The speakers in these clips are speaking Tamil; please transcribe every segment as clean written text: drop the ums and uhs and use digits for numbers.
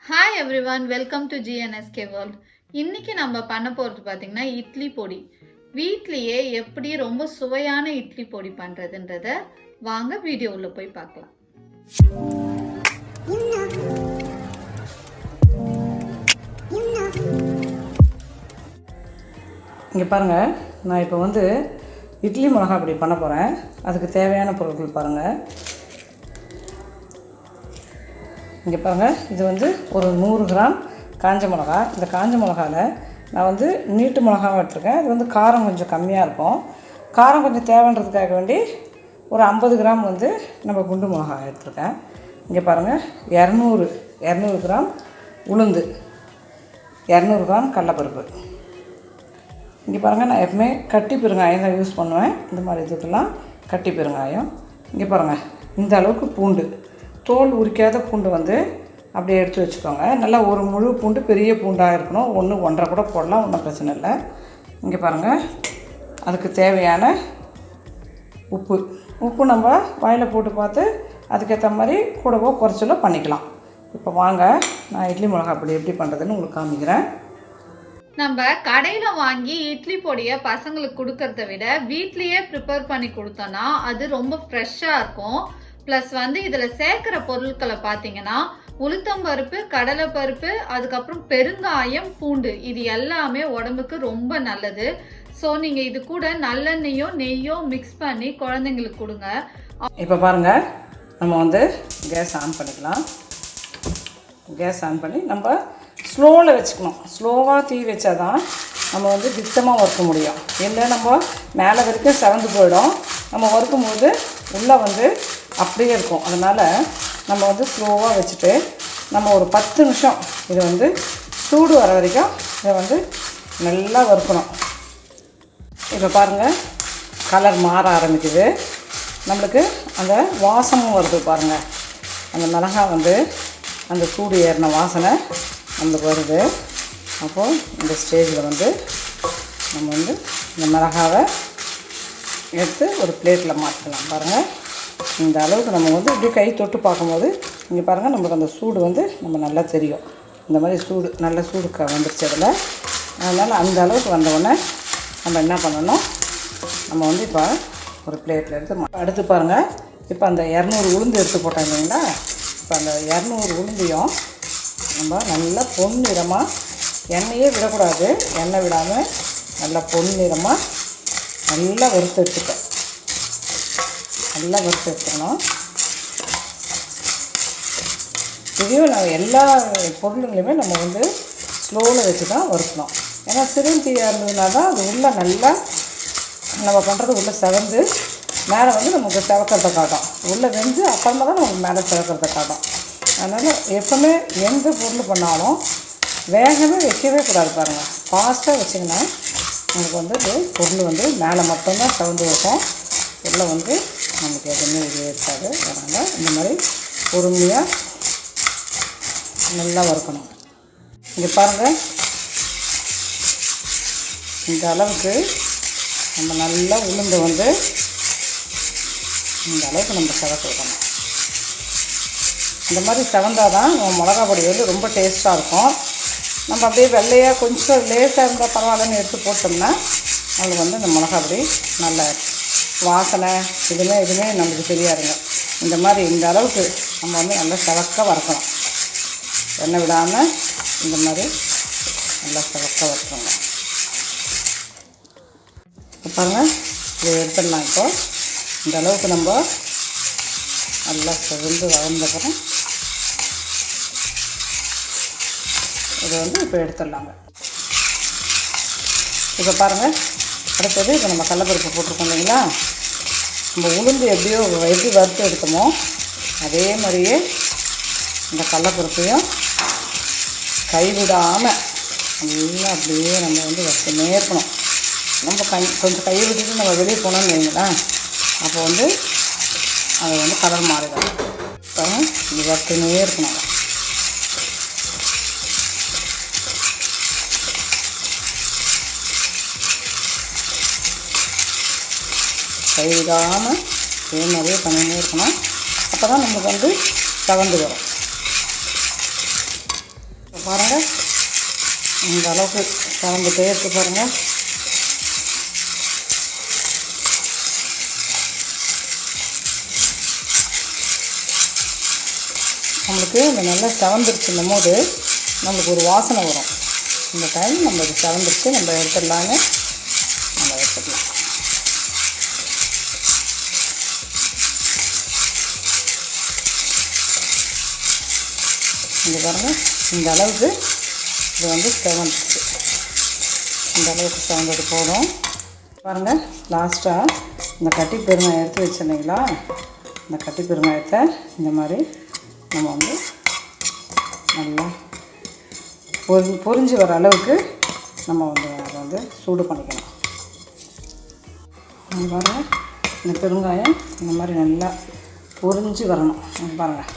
Hi everyone, welcome to GNSK World. இன்னைக்கு நம்ம பண்ண போறது பாத்தீங்கன்னா இட்லி பொடி. வீட்லயே எப்படி ரொம்ப சுவையான இட்லி பொடி பண்றதுன்றத வாங்க வீடியோவுல போய் பார்க்கலாம். இங்கே பாருங்கள், நான் இப்போ வந்து இட்லி மிளகா அப்படி பண்ண போகிறேன். அதுக்கு தேவையான பொருட்கள் பாருங்கள். இங்கே பாருங்கள், இது வந்து ஒரு 100 கிராம் காஞ்ச மிளகா. இந்த காஞ்ச மிளகாவில் நான் வந்து நீட்டு மிளகாவும் எடுத்துருக்கேன். இது வந்து காரம் கொஞ்சம் கம்மியாக இருக்கும். காரம் கொஞ்சம் தேவைன்றதுக்காக வேண்டி ஒரு 50 கிராம் வந்து நம்ம குண்டு மிளகா எடுத்துருக்கேன். இங்கே பாருங்கள், 200 கிராம் உளுந்து, 200 கிராம் கடலைப்பருப்பு. இங்கே பாருங்கள், நான் எப்பவுமே கட்டி பெருங்காயம் தான் யூஸ் பண்ணுவேன். இந்த மாதிரி இதுக்கெல்லாம் கட்டி பெருங்காயம். இங்கே பாருங்கள், இந்த அளவுக்கு பூண்டு, தோல் உரிக்காத பூண்டு வந்து அப்படியே எடுத்து வச்சுக்கோங்க. நல்லா ஒரு முழு பூண்டு, பெரிய பூண்டாக இருக்கணும். 1-1.5 கூட போடலாம், ஒன்றும் பிரச்சனை இல்லை. இங்கே பாருங்கள், அதுக்கு தேவையான உப்பு நம்ம வாயில் போட்டு பார்த்து அதுக்கேற்ற மாதிரி கூடவோ குறைச்சலோ பண்ணிக்கலாம். இப்போ வாங்க, நான் இட்லி மிளகா அப்படி எப்படி பண்ணுறதுன்னு உங்களுக்கு காமிக்கிறேன். நம்ம கடையில் வாங்கி இட்லி பொடியை பசங்களுக்கு கொடுக்கறத விட வீட்லேயே ப்ரிப்பேர் பண்ணி கொடுத்தோன்னா அது ரொம்ப ஃப்ரெஷ்ஷாக இருக்கும். ப்ளஸ் வந்து இதில் சேர்க்குற பொருட்களை பார்த்தீங்கன்னா உளுத்தம்பருப்பு, கடலைப்பருப்பு, அதுக்கப்புறம் பெருங்காயம், பூண்டு, இது எல்லாமே உடம்புக்கு ரொம்ப நல்லது. ஸோ நீங்கள் இது கூட நல்லெண்ணெயோ நெய்யோ மிக்ஸ் பண்ணி குழந்தைங்களுக்கு கொடுங்க. இப்போ பாருங்கள், நம்ம வந்து கேஸ் ஆன் பண்ணிக்கலாம். கேஸ் ஆன் பண்ணி நம்ம ஸ்லோவில் வச்சுக்கணும். ஸ்லோவாக தீ வச்சா தான் நம்ம வந்து திட்டமாக வறுக்க முடியும். இல்லை நம்ம மேலே வரைக்கும் செவந்து போயிடும். நம்ம வறுக்கும்போது உள்ளே வந்து அப்படியே இருக்கும். அதனால் நம்ம வந்து ஸ்லோவாக வச்சுட்டு நம்ம ஒரு 10 நிமிஷம் இதை வந்து சூடு வர வரைக்கும் இதை வந்து நல்லா வறுக்கணும். இப்போ பாருங்கள், கலர் மாற ஆரம்பிக்குது. நம்மளுக்கு அந்த வாசமும் வருது பாருங்கள். அந்த மிளகாய் வந்து அந்த சூடு ஏறின வாசனை நம்மளுக்கு வருது. அப்போது இந்த ஸ்டேஜில் வந்து நம்ம வந்து இந்த மிளகாவை எடுத்து ஒரு பிளேட்டில் மாற்றலாம். பாருங்கள், இந்த அளவுக்கு நம்ம வந்து இப்படி கை தொட்டு பார்க்கும்போது இங்கே பாருங்கள், நம்மளுக்கு அந்த சூடு வந்து நம்ம நல்லா தெரியும். இந்த மாதிரி சூடு நல்ல சூடு வந்துருச்சு அதில். அதனால் அந்த அளவுக்கு வந்தவுடனே நம்ம என்ன பண்ணணும், நம்ம வந்து இப்போ ஒரு பிளேட்டில் எடுத்து அடுத்து பாருங்கள், இப்போ அந்த 200 உளுந்து எடுத்து போட்டாங்க இல்லைங்களா. இப்போ அந்த 200 உளுந்தையும் நம்ம நல்லா பொன்னிறமாக, எண்ணெயே விடக்கூடாது, எண்ணெய் விடாமல் நல்லா பொன்னிறமாக நல்லா வறுத்து எடுத்துக்கணும். நல்லா வறுத்து எடுத்துக்கணும். இதையும் நான் எல்லா பொருளுங்களையுமே நம்ம வந்து ஸ்லோவில் வச்சு தான் வறுக்கணும். ஏன்னா சிறுந்தீயாக இருந்ததுனா தான் அது உள்ளே நல்லா நம்ம பண்ணுறது உள்ளே செவந்து மேலே வந்து நமக்கு செவக்கிறத காட்டும். உள்ளே வெந்து அப்புறமா தான் நமக்கு மேலே செவக்கிறத காட்டும். அதனால் எப்போவுமே எந்த பொருள் பண்ணாலும் வேகவே வைக்கவே கூடாது. பாருங்கள், ஃபாஸ்ட்டாக வச்சிங்கன்னா நமக்கு வந்து பொருள் வந்து மேலே மட்டும்தான் செவந்து வைக்கும். உள்ளே வந்து நமக்கு எதுவுமே இது இருக்காது. அதனால் இந்த மாதிரி பொறுமையாக நல்லா வறுக்கணும். இங்கே பாருங்கள், இந்த அளவுக்கு நம்ம நல்லா உளுந்து வந்து இந்த அளவுக்கு நம்ம செவக்க வைக்கணும். இந்த மாதிரி செவந்தால் தான் நம்ம மிளகா பொடி வந்து ரொம்ப டேஸ்ட்டாக இருக்கும். நம்ம அப்படியே வெள்ளையாக கொஞ்சம் லேசாக இருந்தால் பரவாயில்லன்னு எடுத்து போட்டோம்னா நம்மளுக்கு வந்து இந்த மிளகா பொடி நல்லா வாசனை எதுவுமே நம்மளுக்கு தெரியாதுங்க. இந்த மாதிரி இந்த அளவுக்கு நம்ம வந்து நல்லா செவக்க வறுக்கணும். எண்ணெய் விடாமல் இந்த மாதிரி நல்லா செவக்க வறுக்கணும். இப்போ பாருங்கள், இதை எடுத்துடலாம். இப்போ இந்த அளவுக்கு நம்ம நல்லா செவந்து வளர்ந்தப்புறம் இதை வந்து இப்போ எடுத்துடலாங்க. இப்போ பாருங்கள், அடுத்தது இப்போ நம்ம கடலைப்பருப்பு போட்டிருக்கோம் இல்லைங்களா. நம்ம உளுந்து எப்படி வறுத்து எடுத்தோமோ அதே மாதிரியே இந்த கடலைப்பருப்பையும் கைவிடாமல் நல்லா அப்படியே நம்ம வந்து வறுத்துனே இருக்கணும். நம்ம கொஞ்சம் கை விட்டுட்டு நம்ம வெளியே போனோம்னு வைங்களேன், அப்போ வந்து அது வந்து கலர் மாறிடும். இப்போ இது வறுத்துனே இருக்கணும். கைவிடாமல் இதே மாதிரியே பண்ணினே இருக்கணும். அப்போ தான் நமக்கு வந்து செவந்து வரும். பாருங்கள் இந்த அளவுக்கு கலந்துட்டே இருக்குது பாருங்கள். நம்மளுக்கு இந்த நல்லா செவந்துருச்சுன்னும் போது நம்மளுக்கு ஒரு வாசனை வரும். இந்த டைம் நம்ம இது செவந்துருச்சு, நம்ம எடுத்துடலான்னு நம்ம எடுத்துக்கலாம். இங்கே பாருங்கள் இந்த அளவுக்கு இது வந்து செவந்துருச்சு. இந்த அளவுக்கு செவந்தது போதும். பாருங்கள் லாஸ்ட்டாக இந்த கட்டி பெருங்காயம் எடுத்து வச்சுருந்தீங்களா, இந்த கட்டி பெருங்காயத்தை இந்த மாதிரி நம்ம வந்து நல்லா பொரிஞ்சு வர அளவுக்கு நம்ம வந்து அதை வந்து சூடு பண்ணிக்கணும். பாருங்கள் இந்த பெருங்காயம் இந்த மாதிரி நல்லா பொரிஞ்சு வரணும். பாருங்கள்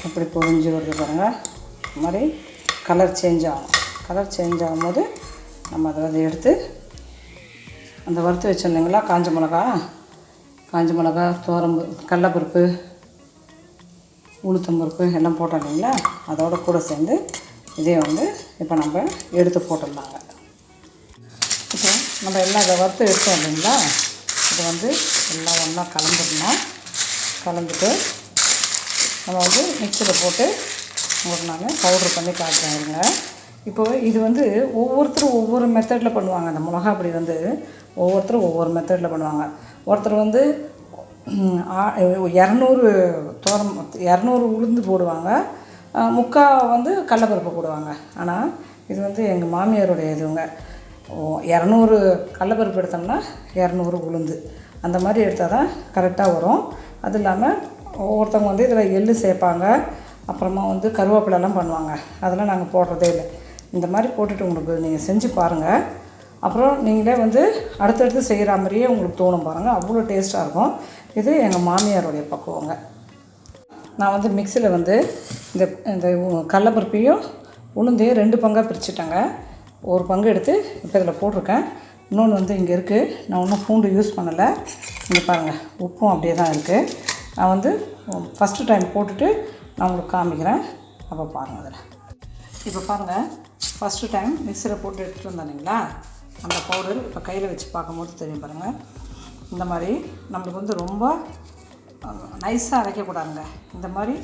எப்படி பொரிஞ்சு வருது பாருங்கள். இந்த மாதிரி கலர் சேஞ்ச் ஆகும். கலர் சேஞ்ச் ஆகும்போது நம்ம அதை வந்து எடுத்து அந்த வறுத்து வச்சுருந்தீங்களா காஞ்ச மிளகா, கடலைப்பருப்பு, உளுத்தம்பருப்பு எல்லாம் போட்டோம் இல்லைங்களா, அதோட கூட சேர்ந்து இதே வந்து இப்போ நம்ம எடுத்து போட்டுடலாங்க. இப்போ நம்ம எல்லாம் இதை வறுத்து எடுத்தோம் இல்லைங்களா, இதை வந்து எல்லாம் ஒன்றா கலந்துட்டு நம்ம வந்து மிக்சியில் போட்டு உங்களுக்கு நான் பவுட்ரு பண்ணி காட்டுறேன் இருங்க. இப்போ இது வந்து ஒவ்வொருத்தரும் ஒவ்வொரு மெத்தடில் பண்ணுவாங்க. அந்த மிளகா பொடி வந்து ஒவ்வொருத்தரும் ஒவ்வொரு மெத்தடில் பண்ணுவாங்க. ஒருத்தர் வந்து 200 உளுந்து போடுவாங்க, 3/4 வந்து கடலைப்பருப்பு போடுவாங்க. ஆனால் இது வந்து எங்கள் மாமியாருடைய இதுங்க. 200 கடலைப்பருப்பு எடுத்தோம்னா 200 உளுந்து அந்த மாதிரி எடுத்தால் தான் கரெக்டாக வரும். அது இல்லாமல் ஒவ்வொருத்தவங்க வந்து இதில் எள்ளு சேர்ப்பாங்க, அப்புறமா வந்து கருவேப்பிலெல்லாம் பண்ணுவாங்க. அதெல்லாம் நாங்கள் போடுறதே இல்லை. இந்த மாதிரி போட்டுட்டு உங்களுக்கு நீங்கள் செஞ்சு பாருங்கள். அப்புறம் நீங்களே வந்து அடுத்தடுத்து செய்கிற மாதிரியே உங்களுக்கு தோணும் பாருங்கள். அவ்வளோ டேஸ்ட்டாக இருக்கும். இது எங்கள் மாமியாருடைய பக்குவங்க. நான் வந்து மிக்சியில் வந்து இந்த கடலைப்பருப்பையும் உளுந்தையும் 2 பங்காக பிரிச்சுட்டேங்க. ஒரு பங்கு எடுத்து இப்போ இதில் போட்டிருக்கேன். இன்னொன்று வந்து இங்கே இருக்குது. நான் இன்னும் பூண்டு யூஸ் பண்ணலை. இங்கே பாருங்கள் உப்பும் அப்படியே தான் இருக்குது. நான் வந்து ஃபஸ்ட்டு டைம் போட்டுட்டு நான் உங்களுக்கு காமிக்கிறேன். அப்போ பாருங்கள் அதில். இப்போ பாருங்கள் ஃபஸ்ட்டு டைம் மிக்சியில் போட்டு எடுத்துகிட்டு வந்தானுங்களா, அந்த பவுடர் இப்போ கையில் வச்சு பார்க்கும்போது தெரியும் பாருங்கள். இந்த மாதிரி நம்மளுக்கு வந்து ரொம்ப நைஸாக அரைக்கக்கூடாதுங்க. இந்த மாதிரி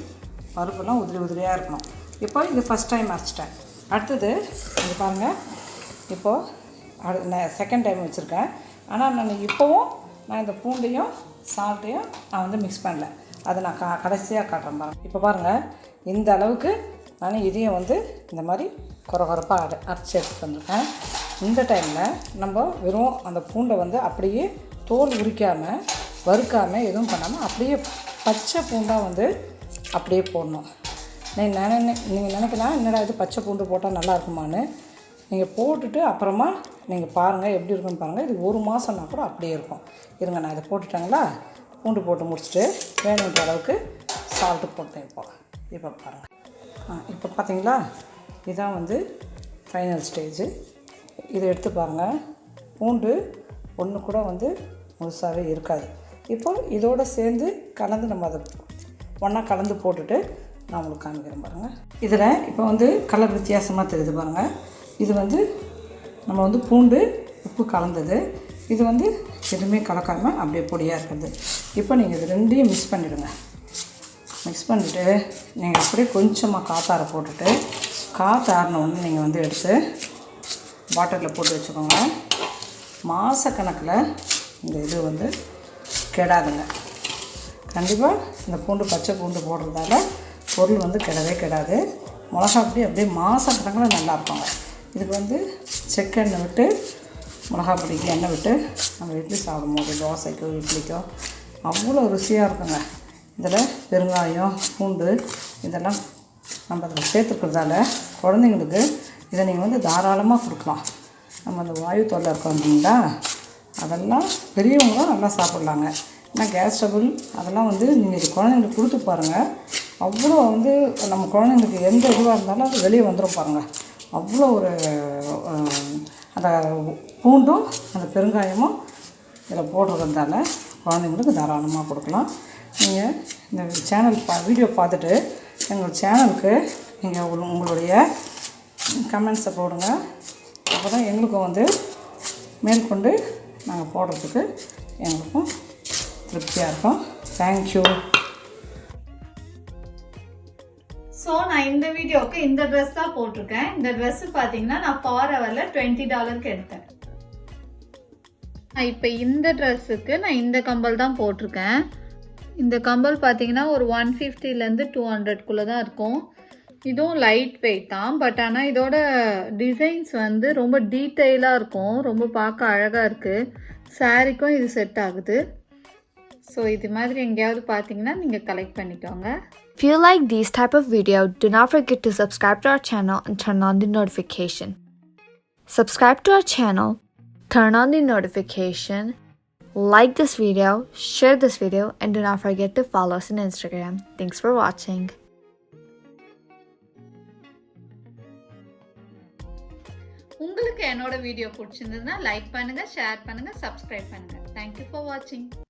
பருப்புலாம் உதிரியாக இருக்கணும். இப்போ இது ஃபஸ்ட் டைம் அரைச்சிட்டேன். அடுத்தது இது பாருங்கள். இப்போது செகண்ட் டைம் வச்சுருக்கேன். ஆனால் நான் இந்த பூண்டையும் சால்ட்டையும் நான் வந்து மிக்ஸ் பண்ணல. அதை நான் கடைசியாக காட்டுறேன் பாருங்கள். இப்போ பாருங்கள் இந்த அளவுக்கு நான் இதையும் வந்து இந்த மாதிரி கொரகொரப்பாக அரைச்சி எடுத்துகிட்டு வந்திருக்கேன். இந்த டைமில் நம்ம வெறும் அந்த பூண்டை வந்து அப்படியே தோல் உரிக்காமல் வறுக்காமல் எதுவும் பண்ணாமல் அப்படியே பச்சை பூண்டாக வந்து அப்படியே போடணும். நீங்கள் நினைக்கலாம் என்னடா இது பச்சை பூண்டு போட்டால் நல்லா இருக்குமான்னு. நீங்கள் போட்டுட்டு அப்புறமா நீங்கள் பாருங்கள் எப்படி இருக்குன்னு பாருங்கள். இது 1 மாதம்னா கூட அப்படியே இருக்கும். இருங்க நான் இதை போட்டுட்டேங்களா, பூண்டு போட்டு முடிச்சுட்டு வேணுன்ற அளவுக்கு சால்ட்டு போட்டேன். இப்போ பாருங்கள். இப்போ பார்த்தீங்களா, இதுதான் வந்து ஃபைனல் ஸ்டேஜு. இதை எடுத்து பாருங்கள். பூண்டு ஒன்று கூட வந்து முழுசாகவே இருக்காது. இப்போ இதோடு சேர்ந்து கலந்து நம்ம அதை ஒன்றா கலந்து போட்டுட்டு நான் உங்களுக்கு காமிக்கிறேன் பாருங்கள். இதில் இப்போ வந்து கலர் வித்தியாசமாக தெரியுது பாருங்கள். இது வந்து நம்ம வந்து பூண்டு உப்பு கலந்தது. இது வந்து எதுவுமே கலக்காமல் அப்படியே பொடியாக இருக்கிறது. இப்போ நீங்கள் இது ரெண்டையும் மிக்ஸ் பண்ணிவிடுங்க. மிக்ஸ் பண்ணிவிட்டு நீங்கள் அப்படியே கொஞ்சமாக காத்தார போட்டுட்டு காத்தாரினோடனே நீங்கள் வந்து எடுத்து பாட்டிலில் போட்டு வச்சுக்கோங்க. மாதக்கணக்கில் இந்த இது வந்து கெடாதுங்க. கண்டிப்பாக இந்த பச்சை பூண்டு போடுறதால பொருள் வந்து கெடாது. மிளகா அப்படியே மாதக்கணக்கில் நல்லா இருப்பாங்க. இதுக்கு வந்து செக்கெண்ணெய் விட்டு மிளகா பொடிக்கு எண்ணெய் விட்டு நம்ம இட்லி சாப்பிடும்போது தோசைக்கோ இட்லிக்கோ அவ்வளோ ருசியாக இருக்குங்க. இதில் பெருங்காயம் பூண்டு இதெல்லாம் நம்ம அதில் சேர்த்துக்கிறதால குழந்தைங்களுக்கு இதை நீங்கள் வந்து தாராளமாக கொடுக்கலாம். நம்ம அந்த வாயு தொல்லை இருக்கோம் இல்லைங்களா, அதெல்லாம் பெரியவங்களும் நல்லா சாப்பிட்லாங்க. ஏன்னா கேஸ் ட்ரபிள் அதெல்லாம் வந்து நீங்கள் இது குழந்தைங்களுக்கு கொடுத்து பாருங்கள். அவ்வளோ வந்து நம்ம குழந்தைங்களுக்கு எந்த இதுவாக இருந்தாலும் அது வெளியே வந்துடும் பாருங்கள். அவ்வளோ ஒரு அந்த பூண்டும் அந்த பெருங்காயமும் இதில் போடுறதால குழந்தைங்களுக்கு தாராளமாக கொடுக்கலாம். நீங்கள் இந்த சேனல் வீடியோ பார்த்துட்டு எங்கள் சேனலுக்கு நீங்கள் உங்களுடைய கமெண்ட்ஸை போடுங்க. அப்போ தான் எங்களுக்கும் வந்து மேற்கொண்டு நாங்கள் போடுறதுக்கு எங்களுக்கும் திருப்தியாக இருக்கும். தேங்க்யூ. ஸோ நான் இந்த வீடியோவுக்கு இந்த ட்ரெஸ் தான் போட்டிருக்கேன். இந்த ட்ரெஸ் பார்த்தீங்கன்னா நான் ஃபாரெவரில் $20 எடுத்தேன். இப்போ இந்த ட்ரெஸ்ஸுக்கு நான் இந்த கம்பல் தான் போட்டிருக்கேன். இந்த கம்பல் பார்த்தீங்கன்னா ஒரு 150லேருந்து 200 தான் இருக்கும். இதுவும் லைட் வெயிட் தான். பட் ஆனால் இதோட டிசைன்ஸ் வந்து ரொம்ப டீட்டெயிலாக இருக்கும். ரொம்ப பார்க்க அழகாக இருக்குது. சாரீக்கும் இது செட் ஆகுது. ஸோ இது மாதிரி எங்கேயாவது பார்த்தீங்கன்னா நீங்கள் கலெக்ட் பண்ணிக்கோங்க. If you like these type of video, do not forget to subscribe to our channel and turn on the notification. Subscribe to our channel, turn on the notification, like this video, share this video, and do not forget to follow us on Instagram. Thanks for watching. உங்களுக்கு என்னோட வீடியோ பிடிச்சிருந்ததுன்னா லைக் பண்ணுங்க, ஷேர் பண்ணுங்க, சப்ஸ்கிரைப் பண்ணுங்க. Thank you for watching.